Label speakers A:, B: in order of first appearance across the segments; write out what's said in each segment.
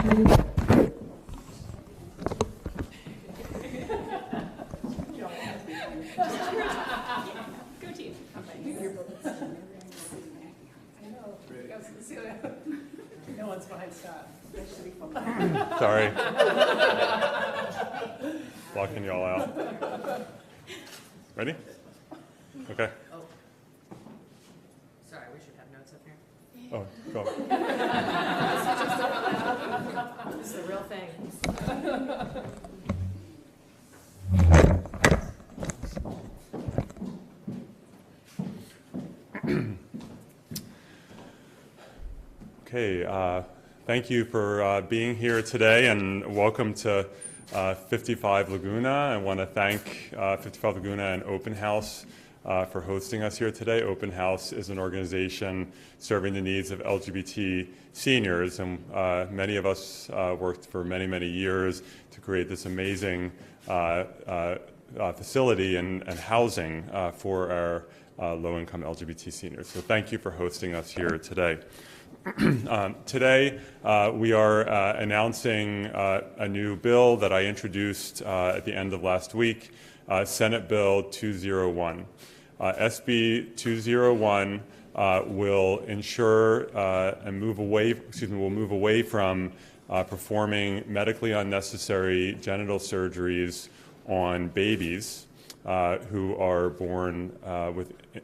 A: No one's behind Scott.
B: Sorry. Blocking y'all out. Ready? Okay.
A: Oh. Sorry, we should have notes up here.
B: Oh, go.
A: This is the real thing.
B: Okay, thank you for being here today, and welcome to 55 Laguna. I want to thank 55 Laguna and Open House for hosting us here today. Open House is an organization serving the needs of LGBT seniors, and many of us worked for many, many years to create this amazing facility and housing for our low-income LGBT seniors. So thank you for hosting us here today. Today, we are announcing a new bill that I introduced at the end of last week, Senate Bill 201. SB 201 will ensure and move away from performing medically unnecessary genital surgeries on babies who are born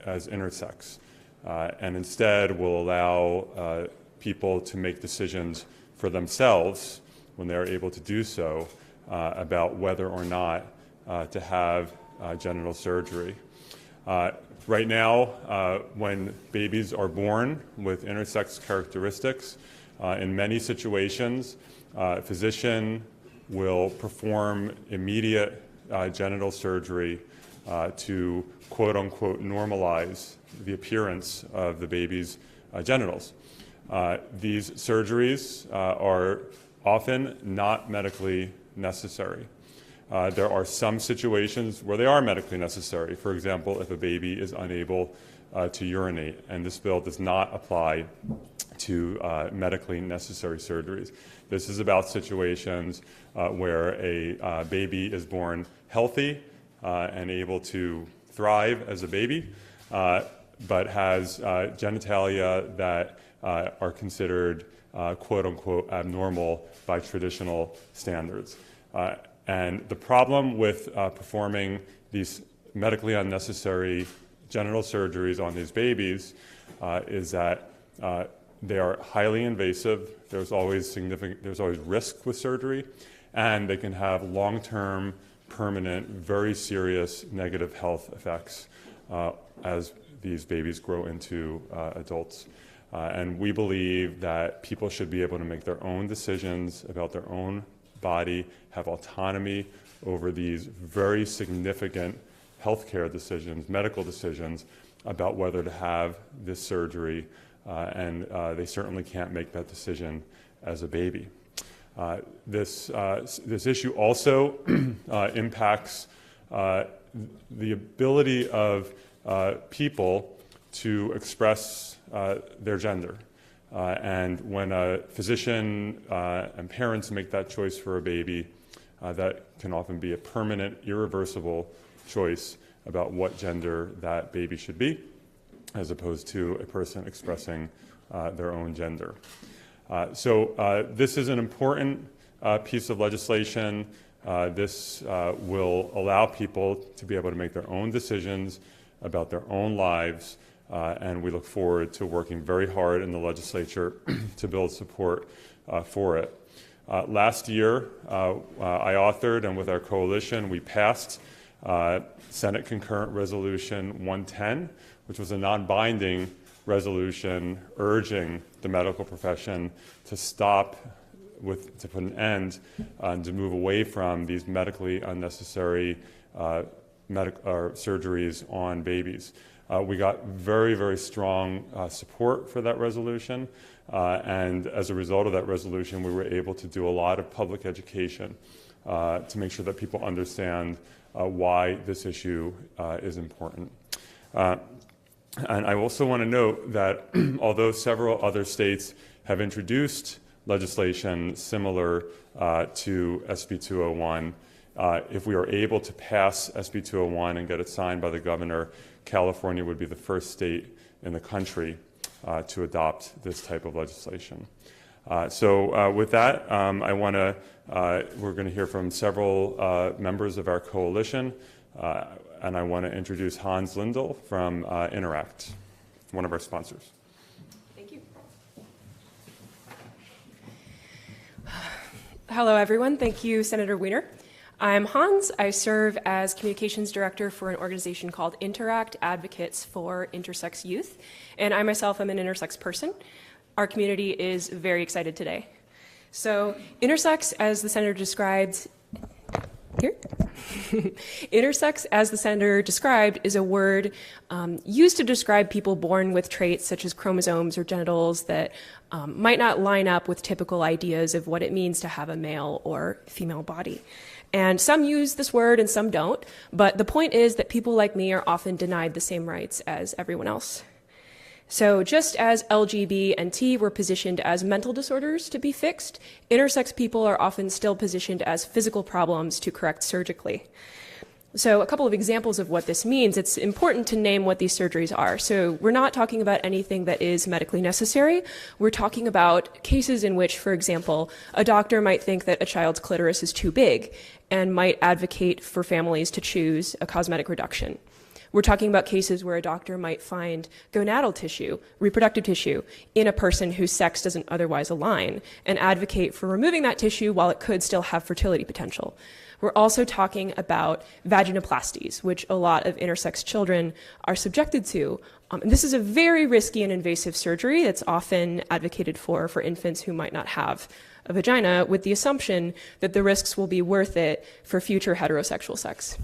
B: as intersex. And instead will allow people to make decisions for themselves when they're able to do so about whether or not to have genital surgery. Right now, when babies are born with intersex characteristics, in many situations, a physician will perform immediate genital surgery to quote-unquote normalize the appearance of the baby's genitals. These surgeries are often not medically necessary. There are some situations where they are medically necessary. For example, if a baby is unable to urinate, and this bill does not apply to medically necessary surgeries. This is about situations where a baby is born healthy and able to thrive as a baby, but has genitalia that are considered quote-unquote abnormal by traditional standards. And the problem with performing these medically unnecessary genital surgeries on these babies is that they are highly invasive. There's always risk with surgery, and they can have long-term, permanent, very serious negative health effects as these babies grow into adults. And we believe that people should be able to make their own decisions about their own body, have autonomy over these very significant healthcare decisions, medical decisions about whether to have this surgery, and they certainly can't make that decision as a baby. This issue also impacts the ability of people to express their gender. And when a physician and parents make that choice for a baby, that can often be a permanent, irreversible choice about what gender that baby should be, as opposed to a person expressing their own gender. So this is an important piece of legislation. This will allow people to be able to make their own decisions about their own lives, and we look forward to working very hard in the legislature to build support for it. Last year, I authored, and with our coalition, we passed Senate Concurrent Resolution 110, which was a non-binding resolution urging the medical profession to to put an end and to move away from these medically unnecessary surgeries on babies. We got very, very strong support for that resolution, and as a result of that resolution, we were able to do a lot of public education to make sure that people understand why this issue is important. And I also want to note that although several other states have introduced legislation similar to SB 201. If we are able to pass SB 201 and get it signed by the governor, California would be the first state in the country to adopt this type of legislation. With that, we're going to hear from several members of our coalition, and I want to introduce Hans Lindell from Interact, one of our sponsors.
C: Thank you. Hello, everyone. Thank you, Senator Wiener. I'm Hans. I serve as communications director for an organization called Interact, Advocates for Intersex Youth, and I myself am an intersex person. Our community is very excited today. So intersex, as the senator described, intersex, as the senator described, is a word used to describe people born with traits such as chromosomes or genitals that might not line up with typical ideas of what it means to have a male or female body. And some use this word and some don't, but the point is that people like me are often denied the same rights as everyone else. So just as LGB and T were positioned as mental disorders to be fixed, intersex people are often still positioned as physical problems to correct surgically. So a couple of examples of what this means. It's important to name what these surgeries are. So we're not talking about anything that is medically necessary. We're talking about cases in which, for example, a doctor might think that a child's clitoris is too big and might advocate for families to choose a cosmetic reduction. We're talking about cases where a doctor might find gonadal tissue, reproductive tissue, in a person whose sex doesn't otherwise align and advocate for removing that tissue while it could still have fertility potential. We're also talking about vaginoplasties, which a lot of intersex children are subjected to. And this is a very risky and invasive surgery that's often advocated for infants who might not have a vagina, with the assumption that the risks will be worth it for future heterosexual sex.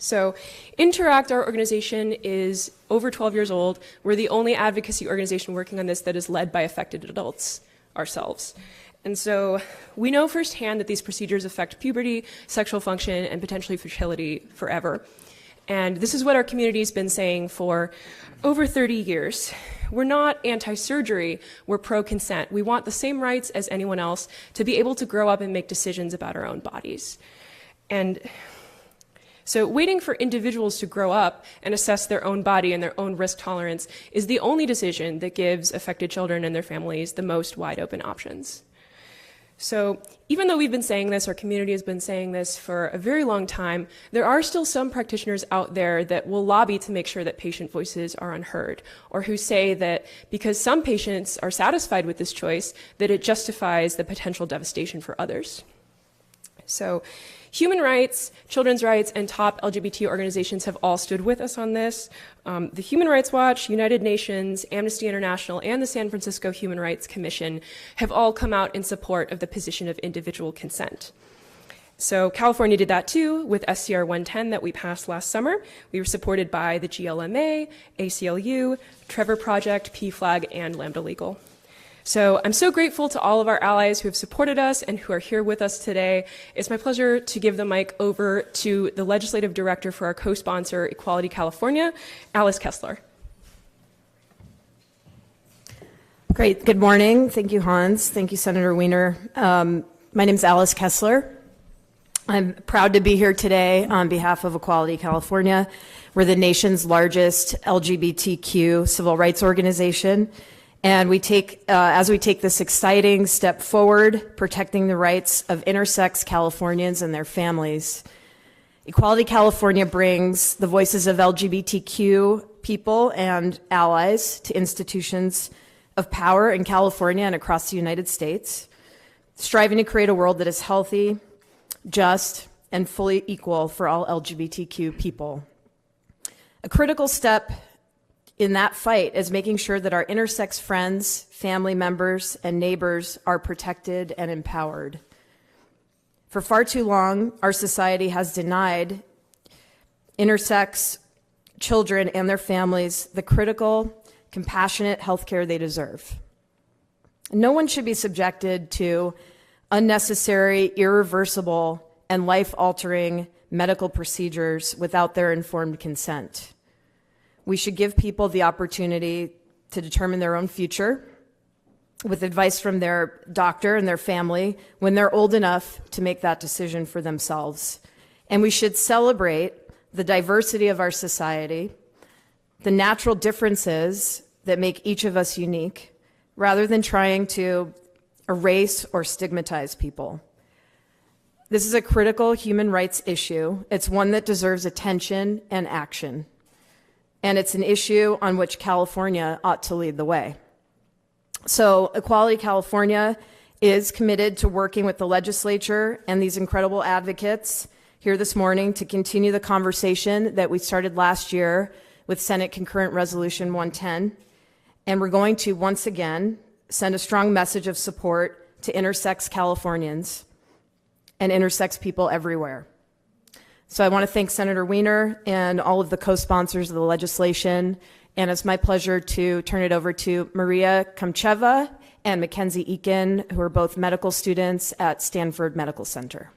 C: So Interact, our organization, is over 12 years old. We're the only advocacy organization working on this that is led by affected adults ourselves. And so we know firsthand that these procedures affect puberty, sexual function, and potentially fertility forever. And this is what our community has been saying for over 30 years. We're not anti-surgery, we're pro-consent. We want the same rights as anyone else to be able to grow up and make decisions about our own bodies. And so waiting for individuals to grow up and assess their own body and their own risk tolerance is the only decision that gives affected children and their families the most wide open options. So even though we've been saying this, our community has been saying this for a very long time, there are still some practitioners out there that will lobby to make sure that patient voices are unheard, or who say that because some patients are satisfied with this choice, that it justifies the potential devastation for others. So human rights, children's rights, and top LGBT organizations have all stood with us on this. The Human Rights Watch, United Nations, Amnesty International, and the San Francisco Human Rights Commission have all come out in support of the position of individual consent. So California did that too with SCR 110 that we passed last summer. We were supported by the GLMA, ACLU, Trevor Project, PFLAG, and Lambda Legal. So I'm so grateful to all of our allies who have supported us and who are here with us today. It's my pleasure to give the mic over to the legislative director for our co-sponsor, Equality California, Alice Kessler.
D: Great. Good morning. Thank you, Hans. Thank you, Senator Wiener. My name is Alice Kessler. I'm proud to be here today on behalf of Equality California. We're the nation's largest LGBTQ civil rights organization. And as we take this exciting step forward, protecting the rights of intersex Californians and their families, Equality California brings the voices of LGBTQ people and allies to institutions of power in California and across the United States, striving to create a world that is healthy, just, and fully equal for all LGBTQ people. A critical step in that fight is making sure that our intersex friends, family members, and neighbors are protected and empowered. For far too long, our society has denied intersex children and their families the critical, compassionate health care they deserve. No one should be subjected to unnecessary, irreversible, and life-altering medical procedures without their informed consent. We should give people the opportunity to determine their own future with advice from their doctor and their family when they're old enough to make that decision for themselves. And we should celebrate the diversity of our society, the natural differences that make each of us unique, rather than trying to erase or stigmatize people. This is a critical human rights issue. It's one that deserves attention and action. And it's an issue on which California ought to lead the way. So Equality California is committed to working with the legislature and these incredible advocates here this morning to continue the conversation that we started last year with Senate Concurrent Resolution 110. And we're going to, once again, send a strong message of support to intersex Californians and intersex people everywhere. So I want to thank Senator Wiener and all of the co-sponsors of the legislation. And it's my pleasure to turn it over to Maria Komcheva and Mackenzie Eakin, who are both medical students at Stanford Medical Center.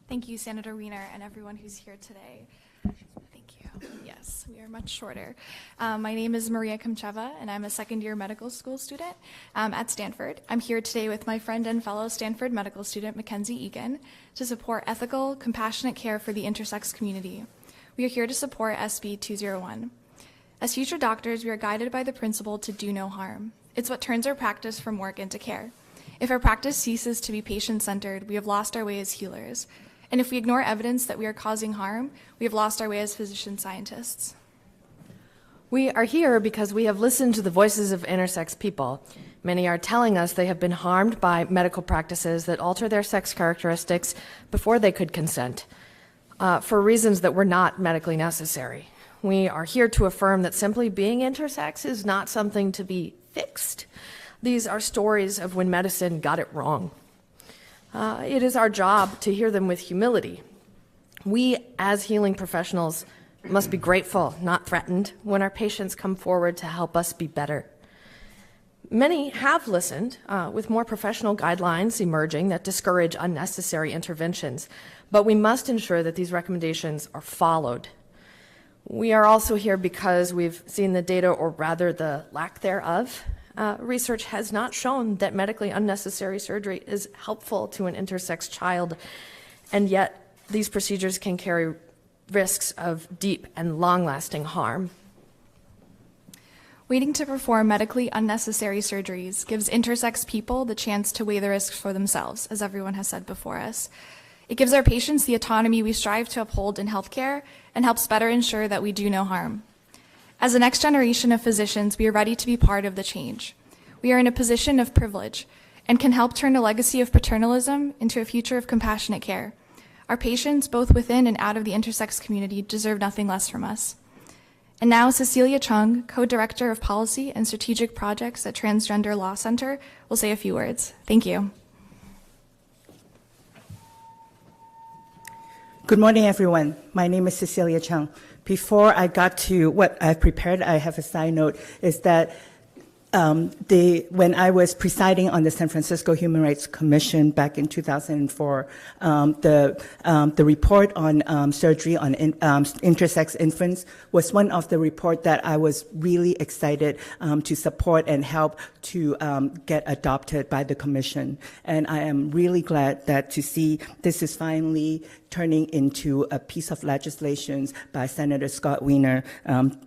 E: Thank you, Senator Wiener, and everyone who's here today. Thank you. Yes, we are much shorter. My name is Maria Komcheva, and I'm a second-year medical school student at Stanford. I'm here today with my friend and fellow Stanford medical student, Mackenzie Eakin, to support ethical, compassionate care for the intersex community. We are here to support SB 201. As future doctors, we are guided by the principle to do no harm. It's what turns our practice from work into care. If our practice ceases to be patient-centered, we have lost our way as healers. And if we ignore evidence that we are causing harm, we have lost our way as physician scientists.
F: We are here because we have listened to the voices of intersex people. Many are telling us they have been harmed by medical practices that alter their sex characteristics before they could consent, for reasons that were not medically necessary. We are here to affirm that simply being intersex is not something to be fixed. These are stories of when medicine got it wrong. It is our job to hear them with humility. We, as healing professionals, must be grateful, not threatened, when our patients come forward to help us be better. Many have listened, with more professional guidelines emerging that discourage unnecessary interventions, but we must ensure that these recommendations are followed. We are also here because we've seen the data, or rather the lack thereof. Research has not shown that medically unnecessary surgery is helpful to an intersex child, and yet these procedures can carry risks of deep and long-lasting harm.
E: Waiting to perform medically unnecessary surgeries gives intersex people the chance to weigh the risks for themselves, as everyone has said before us. It gives our patients the autonomy we strive to uphold in healthcare and helps better ensure that we do no harm. As the next generation of physicians, we are ready to be part of the change. We are in a position of privilege and can help turn a legacy of paternalism into a future of compassionate care. Our patients, both within and out of the intersex community, deserve nothing less from us. And now, Cecilia Chung, Co-Director of Policy and Strategic Projects at Transgender Law Center, will say a few words. Thank you.
G: Good morning, everyone. My name is Cecilia Chung. Before I got to what I've prepared, I have a side note, is that when I was presiding on the San Francisco Human Rights Commission back in 2004, the report on surgery on intersex infants was one of the reports that I was really excited to support and help to get adopted by the commission. And I am really glad that to see this is finally turning into a piece of legislation by Senator Scott Wiener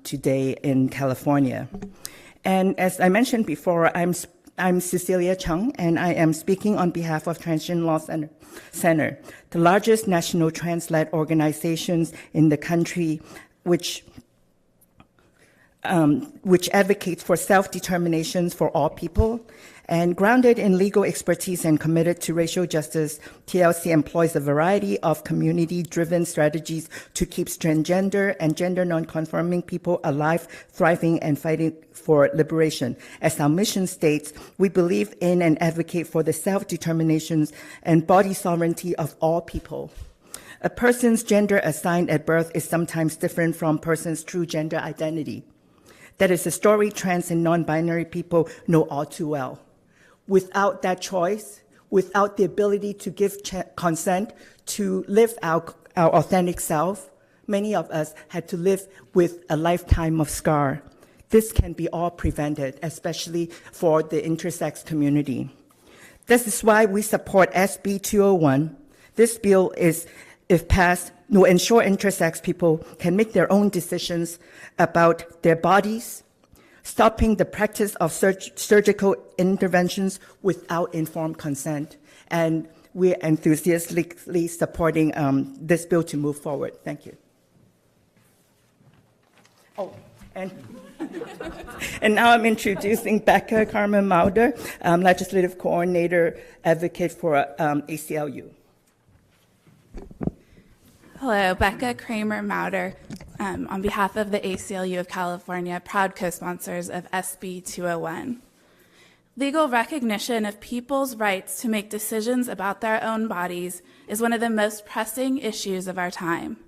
G: today in California. And as I mentioned before, I'm Cecilia Chung, and I am speaking on behalf of Transgender Law Center, the largest national trans-led organizations in the country, which advocates for self-determination for all people. And grounded in legal expertise and committed to racial justice, TLC employs a variety of community-driven strategies to keep transgender and gender non-conforming people alive, thriving, and fighting for liberation. As our mission states, we believe in and advocate for the self-determination and body sovereignty of all people. A person's gender assigned at birth is sometimes different from a person's true gender identity. That is a story trans and non-binary people know all too well. Without that choice, without the ability to give consent to live our authentic self, many of us had to live with a lifetime of scar. this can be all prevented, especially for the intersex community. This is why we support SB 201. This bill is, if passed, will ensure intersex people can make their own decisions about their bodies, stopping the practice of surgical interventions without informed consent. And we're enthusiastically supporting this bill to move forward. Thank you. Oh, and and now I'm introducing Becca Carmen Mauder, Legislative Coordinator Advocate for ACLU.
H: Hello, Becca Kramer Mauder, on behalf of the ACLU of California, proud co-sponsors of SB 201. Legal recognition of people's rights to make decisions about their own bodies is one of the most pressing issues of our time.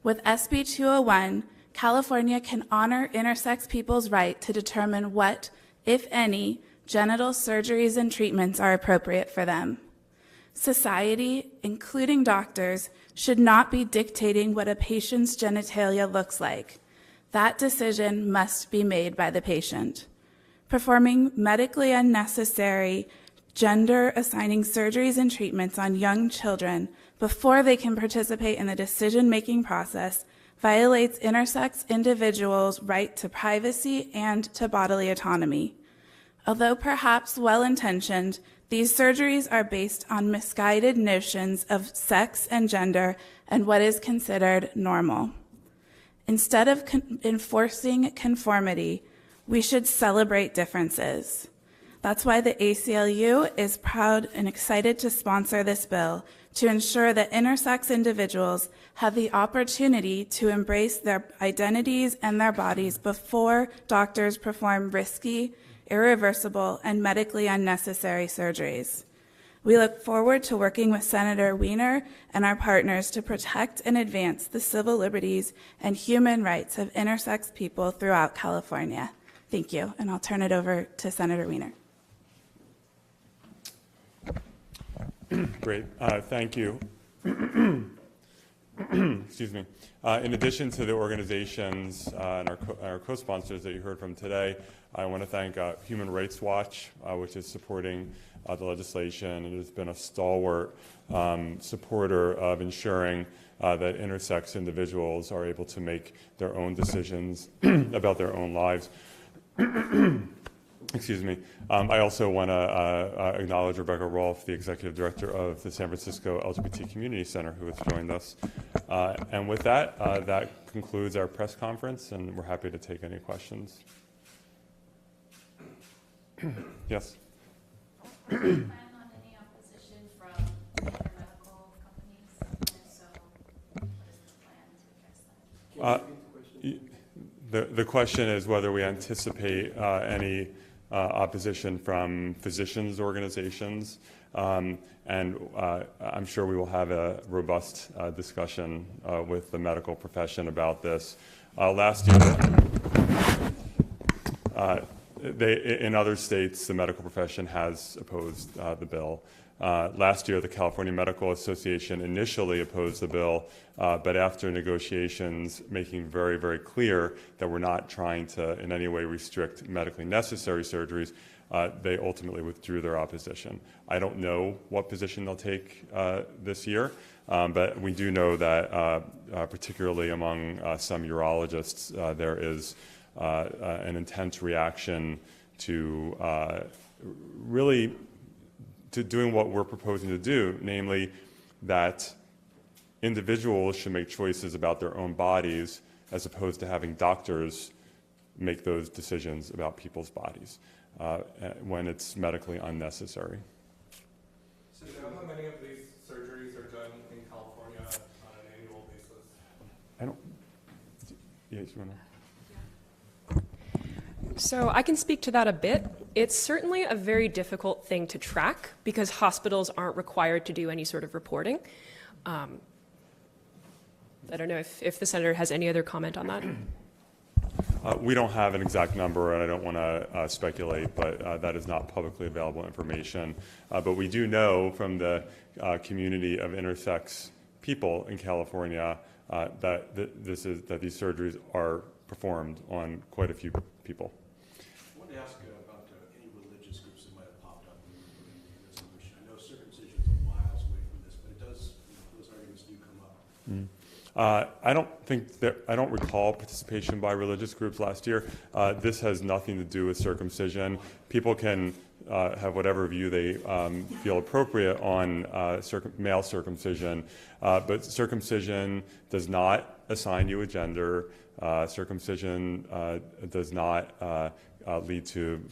H: With SB 201, California can honor intersex people's right to determine what, if any, genital surgeries and treatments are appropriate for them. Society, including doctors, should not be dictating what a patient's genitalia looks like. That decision must be made by the patient. Performing medically unnecessary gender-assigning surgeries and treatments on young children before they can participate in the decision-making process violates intersex individuals' right to privacy and to bodily autonomy. Although perhaps well-intentioned, these surgeries are based on misguided notions of sex and gender and what is considered normal. Instead of enforcing conformity, we should celebrate differences. That's why the ACLU is proud and excited to sponsor this bill to ensure that intersex individuals have the opportunity to embrace their identities and their bodies before doctors perform risky, irreversible, and medically unnecessary surgeries. We look forward to working with Senator Wiener and our partners to protect and advance the civil liberties and human rights of intersex people throughout California. Thank you, and I'll turn it over to Senator Wiener.
B: Great, thank you. Excuse me. In addition to the organizations and our co-sponsors that you heard from today, I want to thank Human Rights Watch, which is supporting the legislation and has been a stalwart supporter of ensuring that intersex individuals are able to make their own decisions about their own lives. Excuse me. I also want to acknowledge Rebecca Rolfe, the Executive Director of the San Francisco LGBT Community Center, who has joined us. And with that, that concludes our press conference, and we're happy to take any questions. Yes?
I: Do you plan on any opposition from other medical companies? And if so, what is the plan to address that?
B: The question is whether we anticipate any opposition from physicians' organizations, and I'm sure we will have a robust discussion with the medical profession about this. Last year, in other states, the medical profession has opposed the bill. Last year, the California Medical Association initially opposed the bill, but after negotiations making very, very clear that we're not trying to in any way restrict medically necessary surgeries, they ultimately withdrew their opposition. I don't know what position they'll take this year, but we do know that particularly among some urologists, there is an intense reaction to really to doing what we're proposing to do, namely that individuals should make choices about their own bodies as opposed to having doctors make those decisions about people's bodies when it's medically unnecessary.
J: So do you know how many of these surgeries are done in California on an annual basis?
B: I don't. Yes, you want to?
C: So I can speak to that a bit. It's certainly a very difficult thing to track because hospitals aren't required to do any sort of reporting. I don't know if the senator has any other comment on that.
B: We don't have an exact number, and I don't want to speculate, but that is not publicly available information. But we do know from the community of intersex people in California that these surgeries are performed on quite a few people.
K: I wanted to ask about any religious groups that might have popped up in the resolution. I know circumcision is miles away from this, but it does, those arguments do come up.
B: I don't recall participation by religious groups last year. This has nothing to do with circumcision. People can have whatever view they feel appropriate on male circumcision, but circumcision does not assign you a gender. Circumcision does not lead to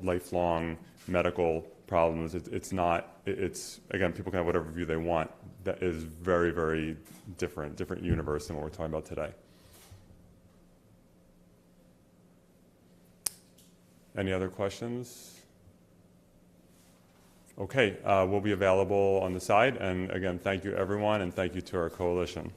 B: lifelong medical problems. It's not. It's again, people can have whatever view they want. That is very, very different universe than what we're talking about today. Any other questions? Okay, we'll be available on the side. And again, thank you everyone, and thank you to our coalition.